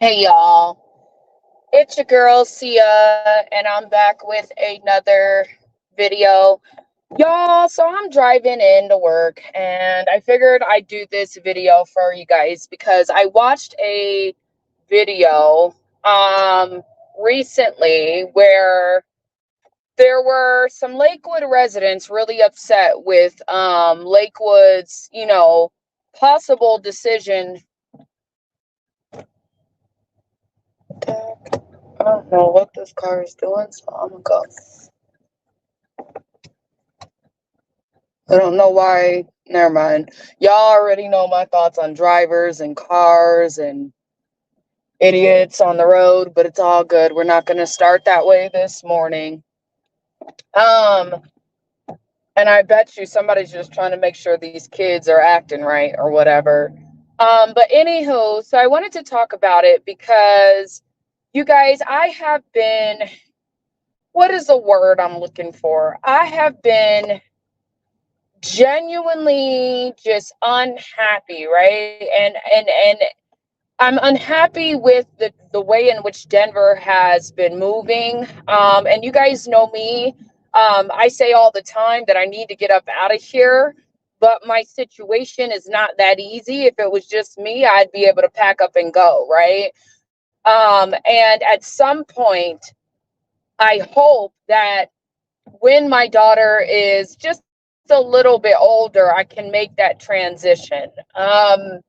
Hey y'all, it's your girl Sia, and I'm back with another video. Y'all, so I'm driving into work, and I figured I'd do this video for you guys because I watched a video recently where there were some Lakewood residents really upset with Lakewood's, possible decision. I don't know what this car is doing, so I'm gonna go. I don't know why. Never mind. Y'all already know my thoughts on drivers and cars and idiots on the road, but it's all good. We're not gonna start that way this morning. Um, and I bet you somebody's just trying to make sure these kids are acting right or whatever. But anywho, so I wanted to talk about it because you guys, I have been, what is the word I'm looking for? I have been genuinely just unhappy, right? And I'm unhappy with the way in which Denver has been moving. And you guys know me. I say all the time that I need to get up out of here, but my situation is not that easy. If it was just me, I'd be able to pack up and go, right? And at some point, I hope that when my daughter is just a little bit older, I can make that transition. I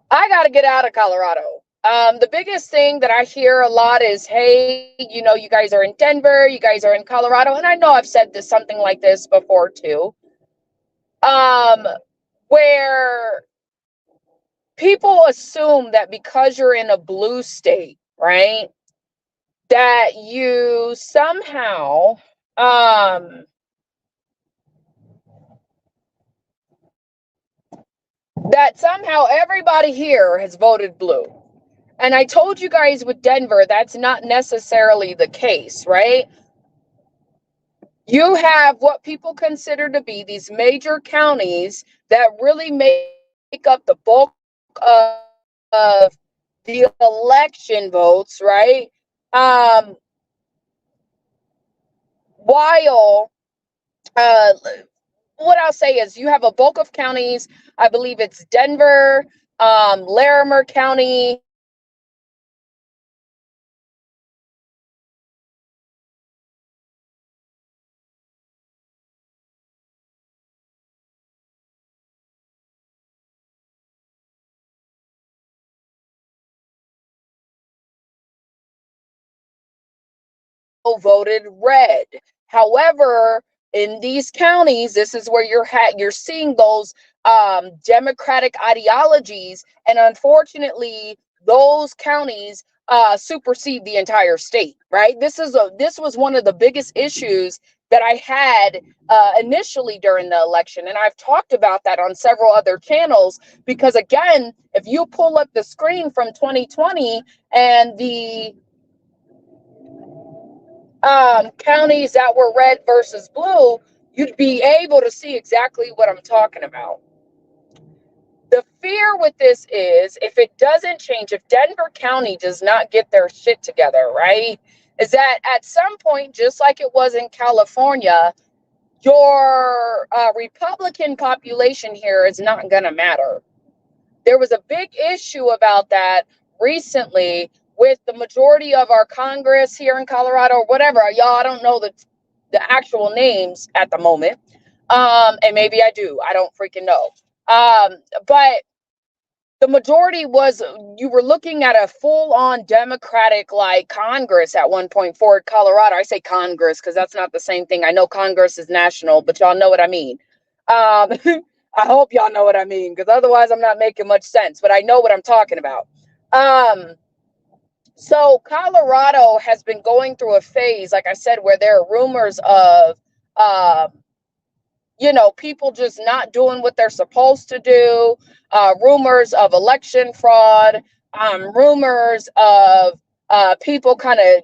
got to get out of Colorado. The biggest thing that I hear a lot is, hey, you guys are in Denver, you guys are in Colorado. And I know I've said this, something like this before too, um, where people assume that because you're in a blue state, right, that you somehow, everybody here has voted blue. And I told you guys with Denver, that's not necessarily the case, right? You have what people consider to be these major counties that really make up the bulk of the election votes, right? Um, while what I'll say is you have a bulk of counties. I believe it's Denver, Larimer County, voted red. However, in these counties, this is where you're seeing those democratic ideologies, and unfortunately, those counties supersede the entire state. Right? This was one of the biggest issues that I had initially during the election, and I've talked about that on several other channels. Because again, if you pull up the screen from 2020 and the counties that were red versus blue, you'd be able to see exactly what I'm talking about. The fear with this is if it doesn't change, if Denver County does not get their shit together, right, is that at some point, just like it was in California, your Republican population here is not going to matter. There was a big issue about that recently with the majority of our Congress here in Colorado or whatever. Y'all, I don't know the actual names at the moment. And maybe I do. I don't freaking know. But the majority was, you were looking at a full-on Democratic like Congress at one point for Colorado. I say Congress because that's not the same thing. I know Congress is national, but y'all know what I mean. I hope y'all know what I mean, because otherwise I'm not making much sense, but I know what I'm talking about. So Colorado has been going through a phase, like I said, where there are rumors of, people just not doing what they're supposed to do, rumors of election fraud, rumors of people kind of,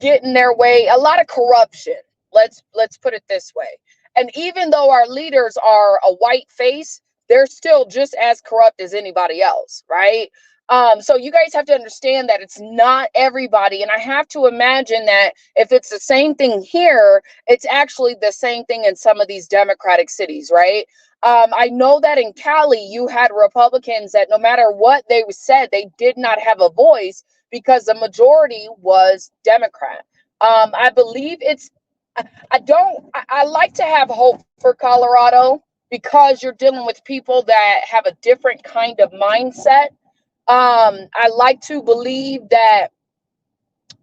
getting their way, a lot of corruption. Let's put it this way. And even though our leaders are a white face, they're still just as corrupt as anybody else, right? So you guys have to understand that it's not everybody. And I have to imagine that if it's the same thing here, it's actually the same thing in some of these Democratic cities, right? I know that in Cali, you had Republicans that no matter what they said, they did not have a voice because the majority was Democrat. I believe it's, I like to have hope for Colorado because you're dealing with people that have a different kind of mindset. I like to believe that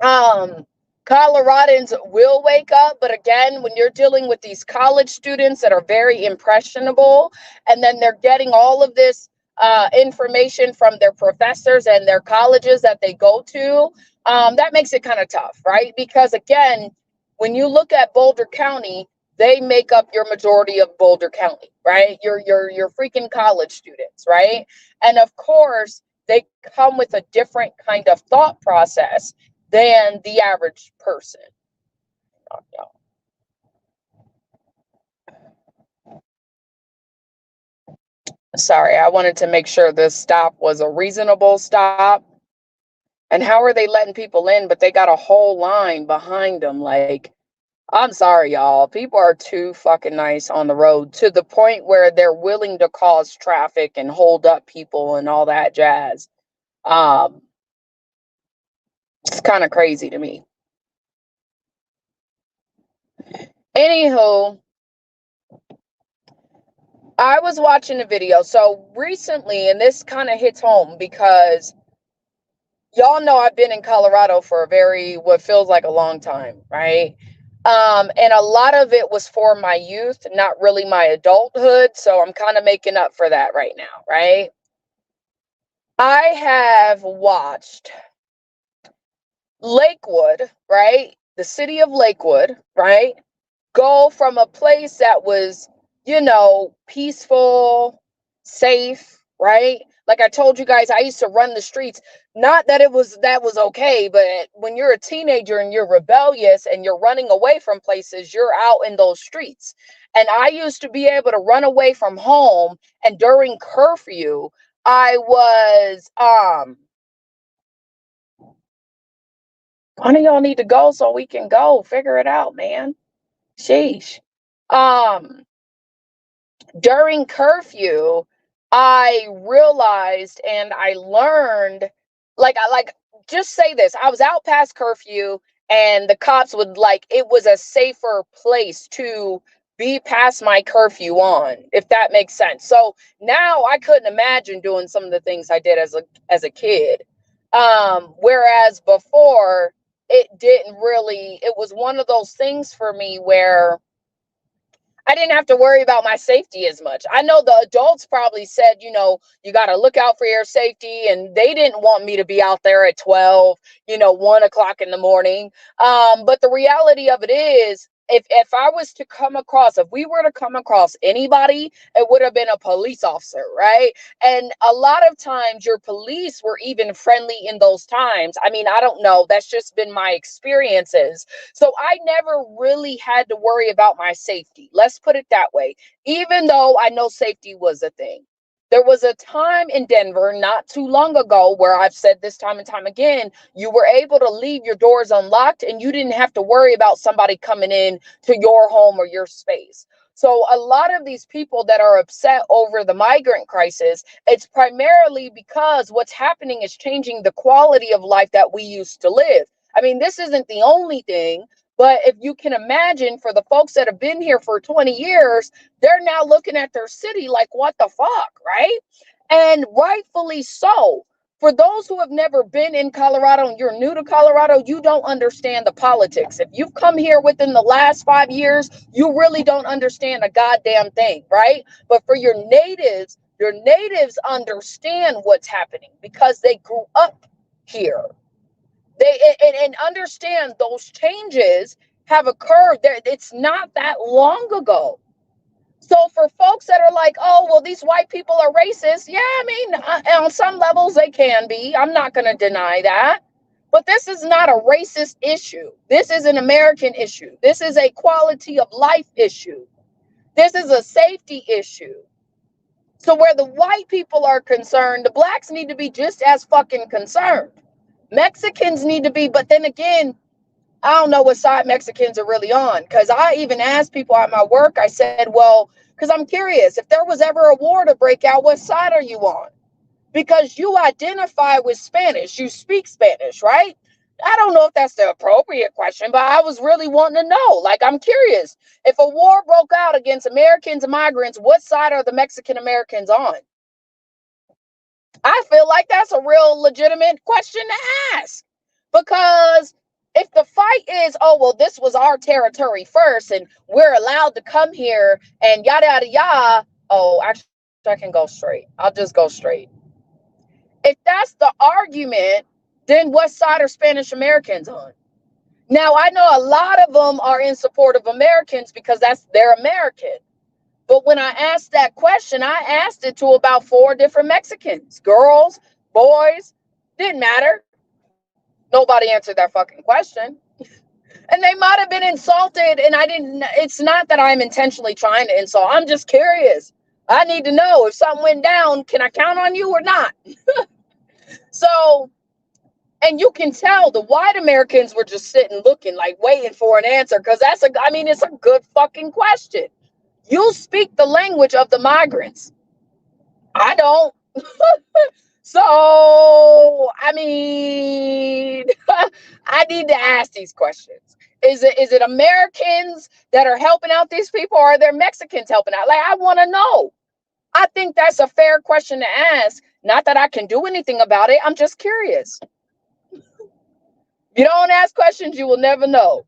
um, Coloradans will wake up, but again, when you're dealing with these college students that are very impressionable, and then they're getting all of this information from their professors and their colleges that they go to, that makes it kind of tough, right? Because again, when you look at Boulder County, they make up your majority of Boulder County, right? Your freaking college students, right? And of course, they come with a different kind of thought process than the average person. Sorry, I wanted to make sure this stop was a reasonable stop. And how are they letting people in, but they got a whole line behind them? Like, I'm sorry, y'all. People are too fucking nice on the road to the point where they're willing to cause traffic and hold up people and all that jazz. Um, it's kind of crazy to me. Anywho, I was watching a video. So recently, and this kind of hits home because y'all know I've been in Colorado for what feels like a long time, right? And a lot of it was for my youth, not really my adulthood. So I'm kind of making up for that right now, right? I have watched Lakewood, right? The city of Lakewood, right? Go from a place that was, peaceful, safe, right? Like I told you guys, I used to run the streets. Not that that was okay, but when you're a teenager and you're rebellious and you're running away from places, you're out in those streets. And I used to be able to run away from home, and during curfew, I was one of y'all need to go so we can go figure it out, man. Sheesh. Um During curfew, I realized and I learned, like just say this. I was out past curfew and the cops would it was a safer place to be past my curfew on, if that makes sense. So now I couldn't imagine doing some of the things I did as a kid. Whereas before it was one of those things for me where I didn't have to worry about my safety as much. I know the adults probably said, you got to look out for your safety. And they didn't want me to be out there at 12, 1 o'clock in the morning. But the reality of it is, if we were to come across anybody, it would have been a police officer, right? And a lot of times your police were even friendly in those times. I mean, I don't know. That's just been my experiences. So I never really had to worry about my safety. Let's put it that way. Even though I know safety was a thing. There was a time in Denver not too long ago where I've said this time and time again, you were able to leave your doors unlocked and you didn't have to worry about somebody coming in to your home or your space. So a lot of these people that are upset over the migrant crisis, it's primarily because what's happening is changing the quality of life that we used to live. I mean, this isn't the only thing, but if you can imagine, for the folks that have been here for 20 years, they're now looking at their city like, what the fuck, right? And rightfully so. For those who have never been in Colorado and you're new to Colorado, you don't understand the politics. If you've come here within the last 5 years, you really don't understand a goddamn thing, right? But for your natives understand what's happening because they grew up here. They and understand those changes have occurred there. It's not that long ago. So for folks that are like, oh, well, these white people are racist. Yeah, I mean, on some levels they can be. I'm not going to deny that. But this is not a racist issue. This is an American issue. This is a quality of life issue. This is a safety issue. So where the white people are concerned, the blacks need to be just as fucking concerned. Mexicans need to be, but then again, I don't know what side Mexicans are really on. Because I even asked people at my work, I said, well, because I'm curious, if there was ever a war to break out, what side are you on? Because you identify with Spanish, you speak Spanish, right? I don't know if that's the appropriate question, but I was really wanting to know. Like, I'm curious. If a war broke out against Americans and migrants, what side are the Mexican Americans on? I feel like that's a real legitimate question to ask. Because if the fight is, oh, well, this was our territory first and we're allowed to come here and yada, yada, yada. Oh, actually, I can go straight. I'll just go straight. If that's the argument, then what side are Spanish Americans on? Now, I know a lot of them are in support of Americans because they're American. But when I asked that question, I asked it to about 4 different Mexicans, girls, boys, didn't matter. Nobody answered that fucking question. And they might have been insulted, and it's not that I'm intentionally trying to insult. I'm just curious. I need to know if something went down, can I count on you or not? So, and you can tell the white Americans were just sitting looking, like waiting for an answer, because it's a good fucking question. You speak the language of the migrants. I don't. So, I need to ask these questions. Is it Americans that are helping out these people, or are there Mexicans helping out? Like, I want to know. I think that's a fair question to ask. Not that I can do anything about it. I'm just curious. You don't ask questions, you will never know.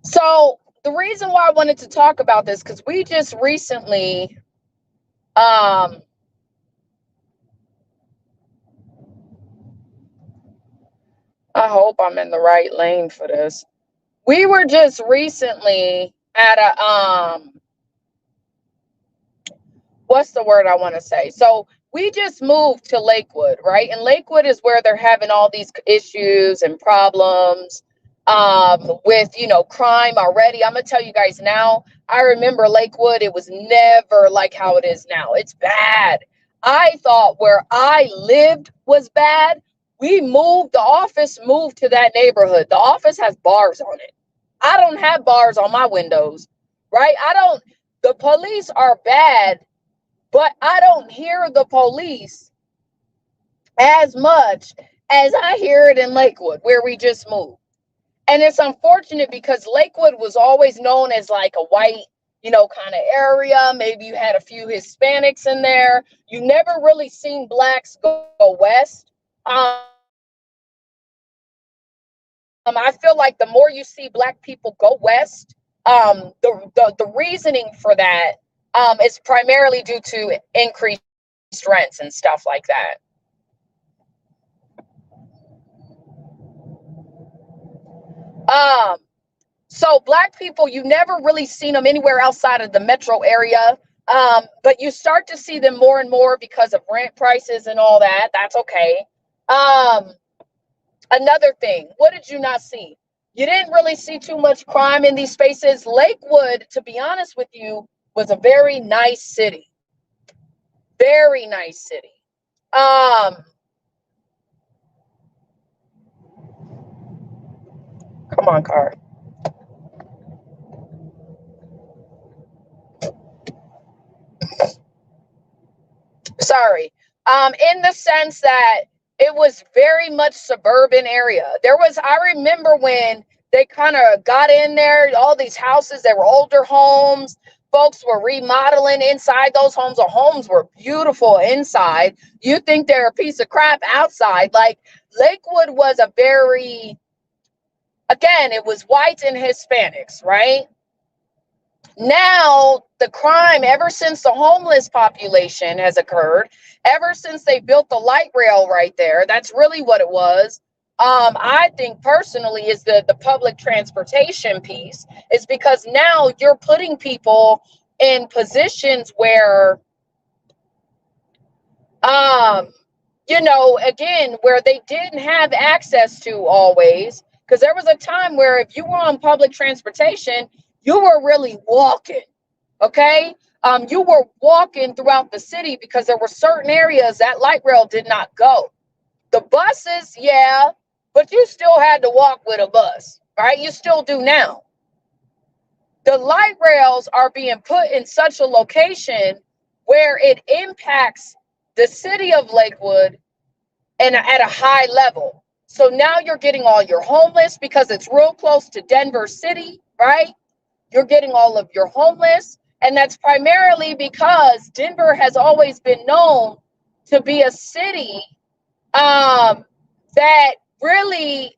So the reason why I wanted to talk about this, because we just recently, I hope I'm in the right lane for this. We were just recently at a, what's the word I want to say? So we just moved to Lakewood, right? And Lakewood is where they're having all these issues and problems with, crime already. I'm going to tell you guys now, I remember Lakewood, it was never like how it is now. It's bad. I thought where I lived was bad. The office moved to that neighborhood. The office has bars on it. I don't have bars on my windows, right? The police are bad, but I don't hear the police as much as I hear it in Lakewood, where we just moved. And it's unfortunate because Lakewood was always known as like a white, kind of area. Maybe you had a few Hispanics in there. You never really seen blacks go west. I feel like the more you see black people go west, the reasoning for that is primarily due to increased rents and stuff like that. So black people, you never really seen them anywhere outside of the metro area. But you start to see them more and more because of rent prices and all that. That's okay. Another thing, what did you not see? You didn't really see too much crime in these spaces. Lakewood, to be honest with you, was a very nice city. Very nice city. Come on, car. Sorry. In the sense that it was very much suburban area. I remember when they kind of got in there, all these houses, they were older homes. Folks were remodeling inside those homes. The homes were beautiful inside. You think they're a piece of crap outside. Like, Lakewood was again, it was whites and Hispanics, right? Now, the crime, ever since the homeless population has occurred, ever since they built the light rail right there, that's really what it was. I think personally is the public transportation piece, is because now you're putting people in positions where, again, where they didn't have access to always, because there was a time where if you were on public transportation, you were really walking. Okay. You were walking throughout the city because there were certain areas that light rail did not go. The buses, yeah, but you still had to walk with a bus, right? You still do now. The light rails are being put in such a location where it impacts the city of Lakewood and at a high level. So now you're getting all your homeless because it's real close to Denver City, right? You're getting all of your homeless. And that's primarily because Denver has always been known to be a city that really,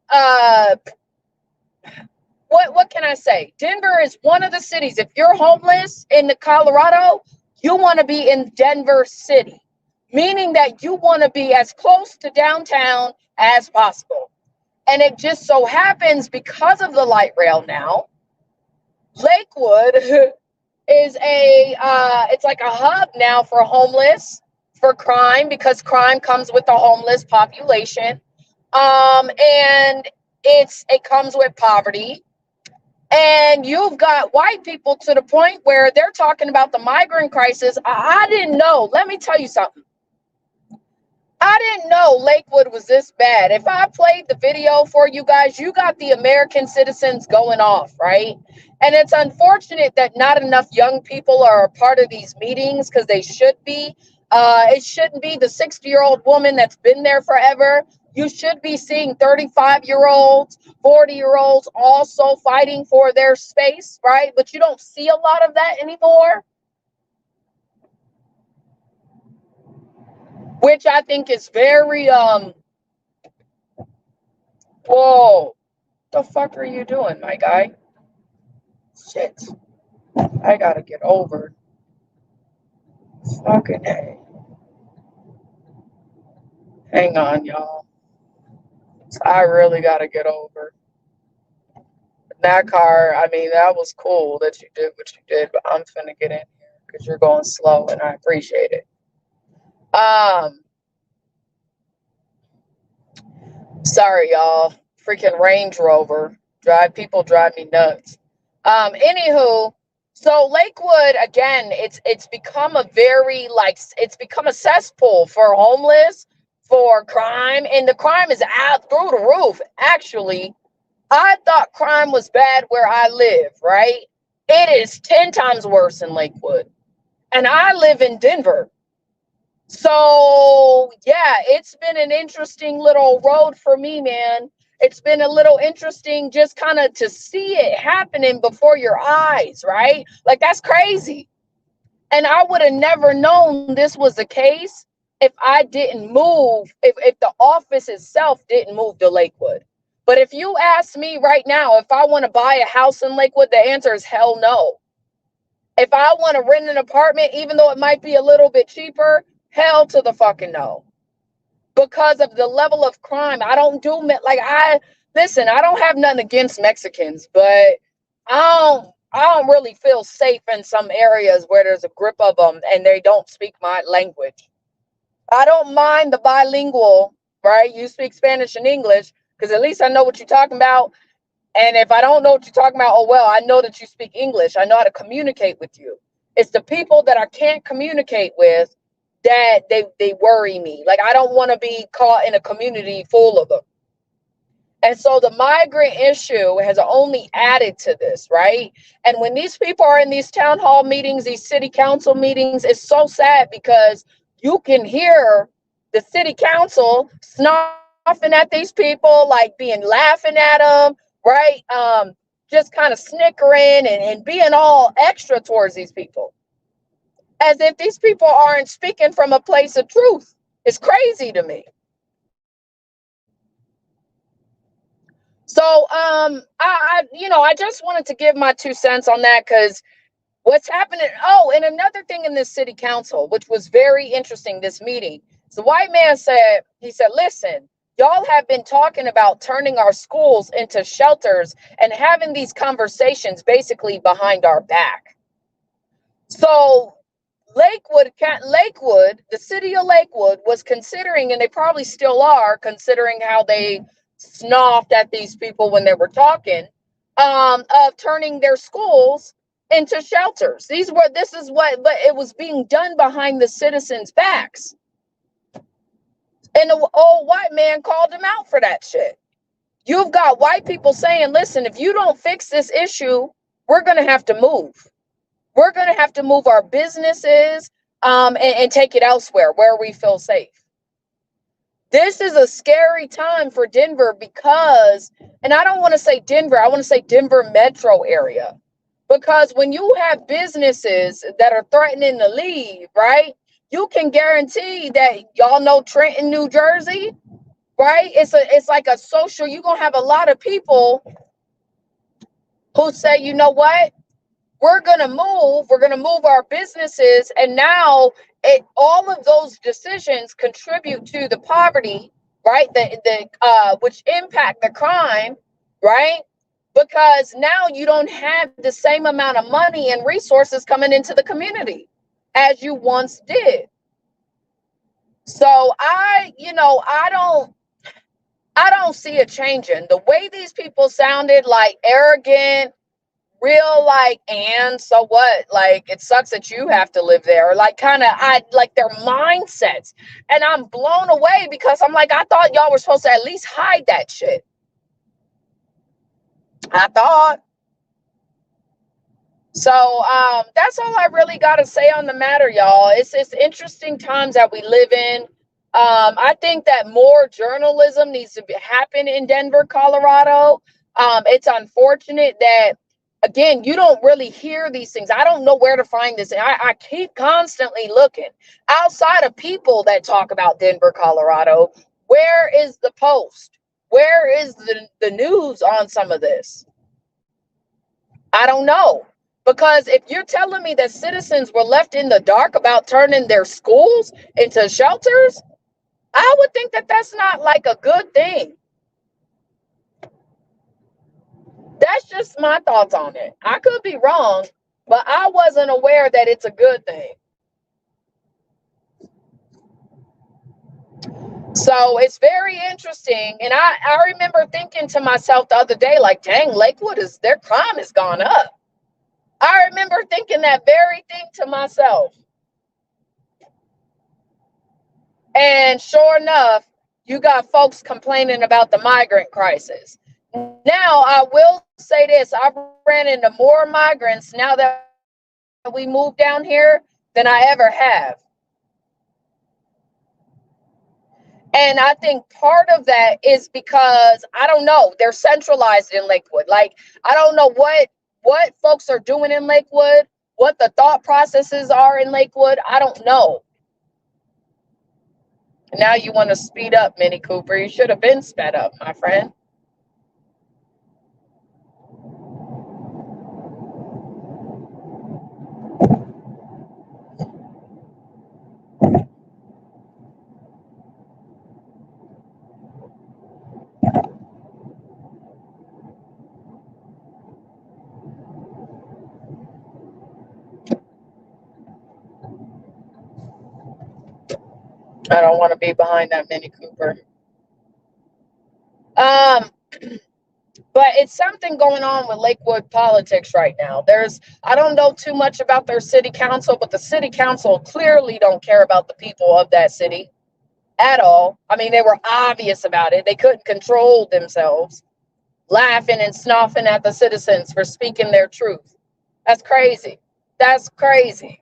what can I say? Denver is one of the cities. If you're homeless in the Colorado, you want to be in Denver City, meaning that you want to be as close to downtown as possible. And it just so happens because of the light rail now, Lakewood is it's like a hub now for homeless, for crime, because crime comes with the homeless population. And it comes with poverty. And you've got white people to the point where they're talking about the migrant crisis. I didn't know. Let me tell you something. I didn't know Lakewood was this bad. If I played the video for you guys, you got the American citizens going off, right? And it's unfortunate that not enough young people are a part of these meetings because they should be. It shouldn't be the 60-year-old woman that's been there forever. You should be seeing 35-year-olds, 40-year-olds also fighting for their space, right? But you don't see a lot of that anymore, which I think is very, whoa, the fuck are you doing, my guy? Shit, I gotta get over. Fucking hey. Hang on, y'all. I really gotta get over. That car, I mean, that was cool that you did what you did, but I'm finna get in here because you're going slow and I appreciate it. Sorry, y'all. Freaking Range Rover. People drive me nuts. Anywho, so Lakewood, again, it's become a very, like, it's become a cesspool for homeless, for crime, and the crime is out through the roof. Actually, I thought crime was bad where I live, right? It is 10 times worse in Lakewood. And I live in Denver. So, yeah, it's been an interesting little road for me, man. It's been a little interesting just kind of to see it happening before your eyes, right? Like, that's crazy. And I would have never known this was the case if I didn't move, if the office itself didn't move to Lakewood. But if you ask me right now, if I want to buy a house in Lakewood, the answer is hell no. If I want to rent an apartment, even though it might be a little bit cheaper, hell to the fucking no. Because of the level of crime. I don't do, listen, I don't have nothing against Mexicans, but I don't really feel safe in some areas where there's a grip of them and they don't speak my language. I don't mind the bilingual, right? You speak Spanish and English, because at least I know what you're talking about. And if I don't know what you're talking about, oh, well, I know that you speak English. I know how to communicate with you. It's the people that I can't communicate with that they worry me. Like, I don't want to be caught in a community full of them. And so the migrant issue has only added to this, right? And when these people are in these town hall meetings, these city council meetings, it's so sad because you can hear the city council snoffing at these people, like laughing at them, right? Just kind of snickering and being all extra towards these people, as if these people aren't speaking from a place of truth. It's crazy to me. So, I just wanted to give my 2 cents on that, because what's happening. Oh, and another thing in this city council, which was very interesting, this meeting. The white man said, listen, y'all have been talking about turning our schools into shelters and having these conversations basically behind our back. So Lakewood, the city of Lakewood was considering, and they probably still are considering how they scoffed at these people when they were talking, of turning their schools into shelters. This is what, but it was being done behind the citizens' backs. And the old white man called him out for that shit. You've got white people saying, listen, if you don't fix this issue, we're going to have to move. We're going to have to move our businesses and take it elsewhere where we feel safe. This is a scary time for Denver because, and I don't want to say Denver, I want to say Denver metro area. Because when you have businesses that are threatening to leave, right, you can guarantee that, y'all know Trenton, New Jersey, right? It's like a social, you're going to have a lot of people who say, you know what? We're going to move our businesses. And now all of those decisions contribute to the poverty, right? Which impact the crime, right? Because now you don't have the same amount of money and resources coming into the community as you once did. So I don't see it changing. The way these people sounded, like arrogant, real, like, and so what? Like, it sucks that you have to live there. Like, kind of, I like their mindsets. And I'm blown away because I'm like, I thought y'all were supposed to at least hide that shit. I thought. So that's all I really got to say on the matter, y'all. It's interesting times that we live in. I think that more journalism needs to happen in Denver, Colorado. It's unfortunate that, again, you don't really hear these things. I don't know where to find this. I keep constantly looking outside of people that talk about Denver, Colorado. Where is the Post? Where is the news on some of this? I don't know. Because if you're telling me that citizens were left in the dark about turning their schools into shelters, I would think that that's not like a good thing. That's just my thoughts on it. I could be wrong, but I wasn't aware that it's a good thing. So it's very interesting. And I remember thinking to myself the other day, like, dang, Lakewood, their crime has gone up. I remember thinking that very thing to myself. And sure enough, you got folks complaining about the migrant crisis. Now, I will say this. I've ran into more migrants now that we moved down here than I ever have. And I think part of that is because, I don't know, they're centralized in Lakewood. Like, I don't know what folks are doing in Lakewood, what the thought processes are in Lakewood. I don't know. Now you want to speed up, Mini Cooper. You should have been sped up, my friend. I don't want to be behind that Mini Cooper. But it's something going on with Lakewood politics right now. I don't know too much about their city council, but the city council clearly don't care about the people of that city at all. I mean, they were obvious about it. They couldn't control themselves, laughing and snoffing at the citizens for speaking their truth. That's crazy. That's crazy.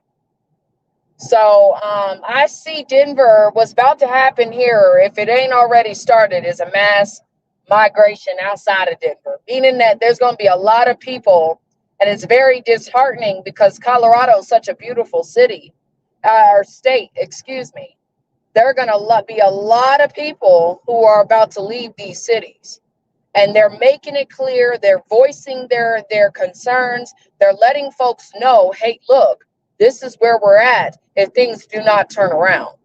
So I see Denver, what's about to happen here, if it ain't already started, is a mass migration outside of Denver, meaning that there's going to be a lot of people, and it's very disheartening because Colorado is such a beautiful city, or state, excuse me. There are going to be a lot of people who are about to leave these cities, and they're making it clear, they're voicing their concerns, they're letting folks know, hey, look, this is where we're at if things do not turn around.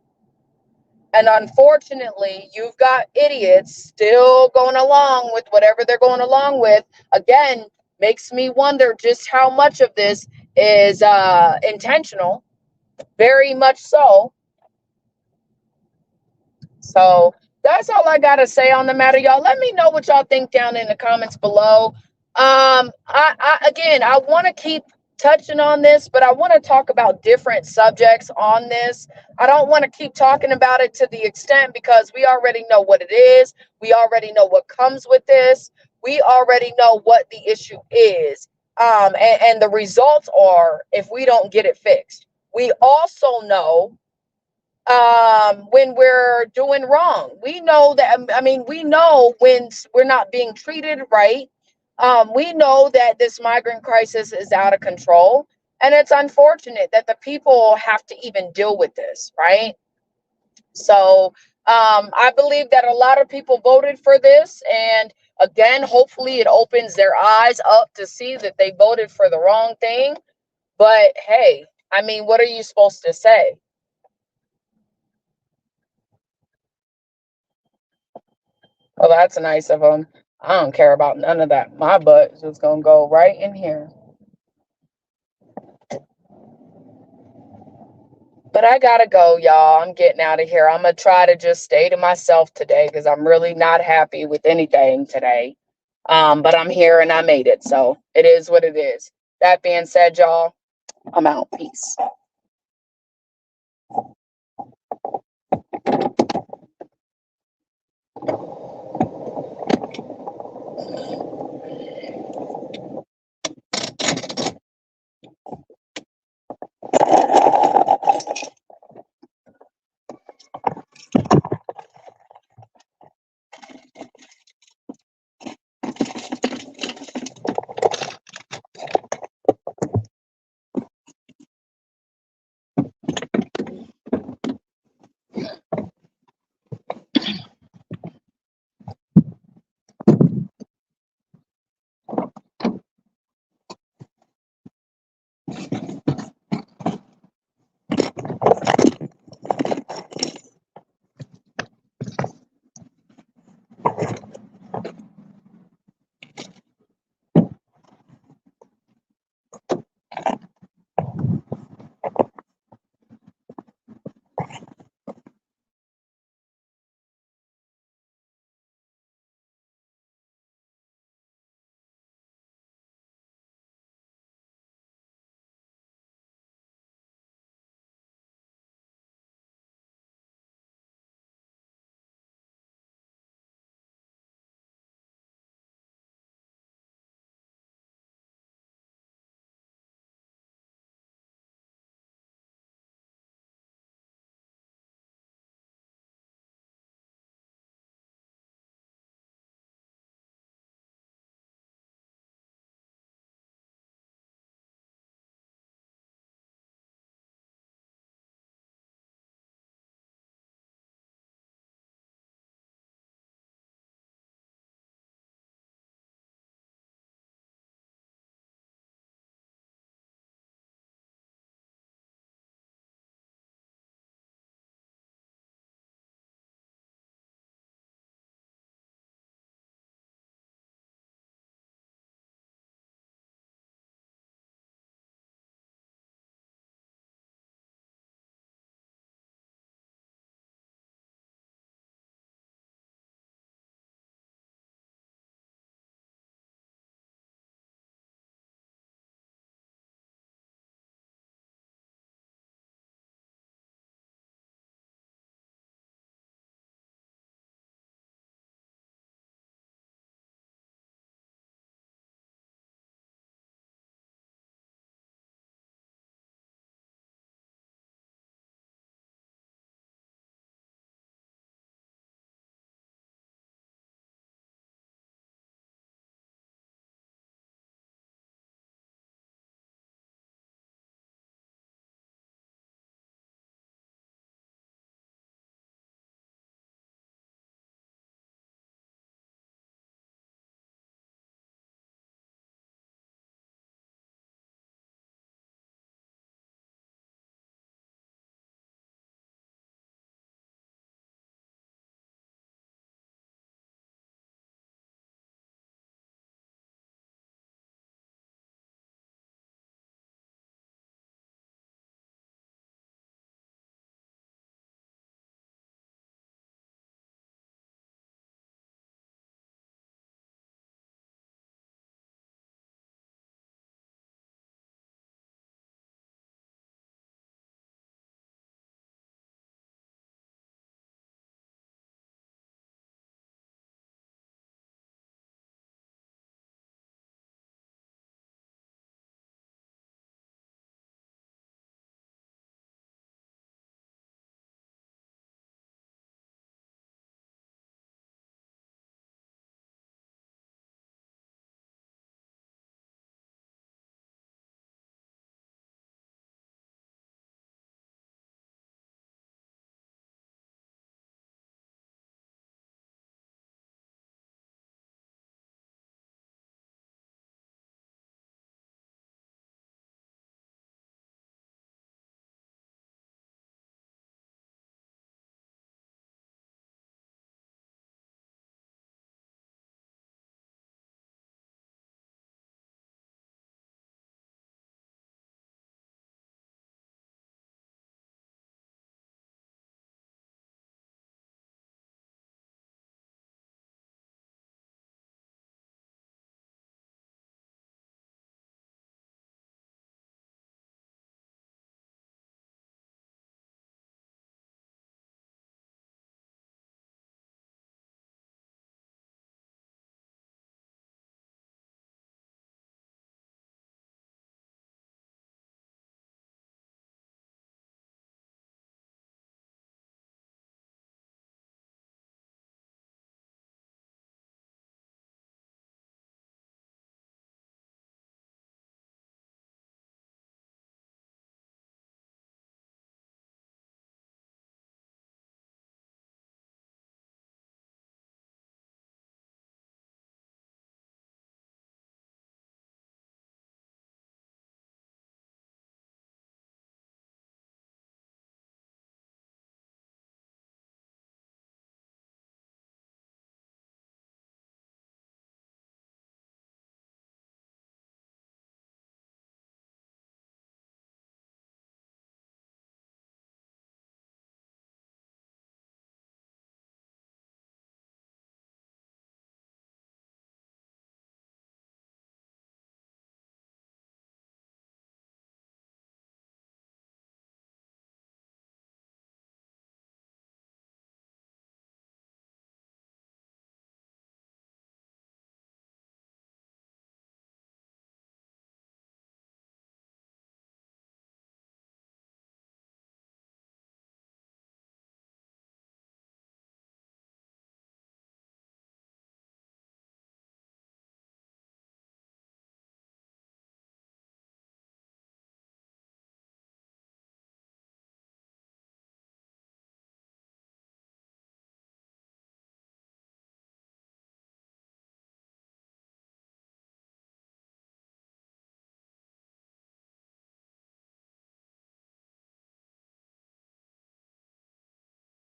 And unfortunately, you've got idiots still going along with whatever they're going along with. Again, makes me wonder just how much of this is intentional. Very much so. So that's all I got to say on the matter, y'all. Let me know what y'all think down in the comments below. I want to keep touching on this, but I want to talk about different subjects on this. I don't want to keep talking about it to the extent because we already know what it is. We already know what comes with this. We already know what the issue is. And the results are if we don't get it fixed. We also know when we're doing wrong. We know that, I mean, we know when we're not being treated right. We know that this migrant crisis is out of control. And it's unfortunate that the people have to even deal with this, right? So I believe that a lot of people voted for this. And again, hopefully it opens their eyes up to see that they voted for the wrong thing. But hey, I mean, what are you supposed to say? Well, that's nice of them. I don't care about none of that. My butt is just gonna go right in here. But I gotta go, y'all. I'm getting out of here. I'm gonna try to just stay to myself today because I'm really not happy with anything today. But I'm here and I made it, so it is what it is. That being said, y'all, I'm out. Peace.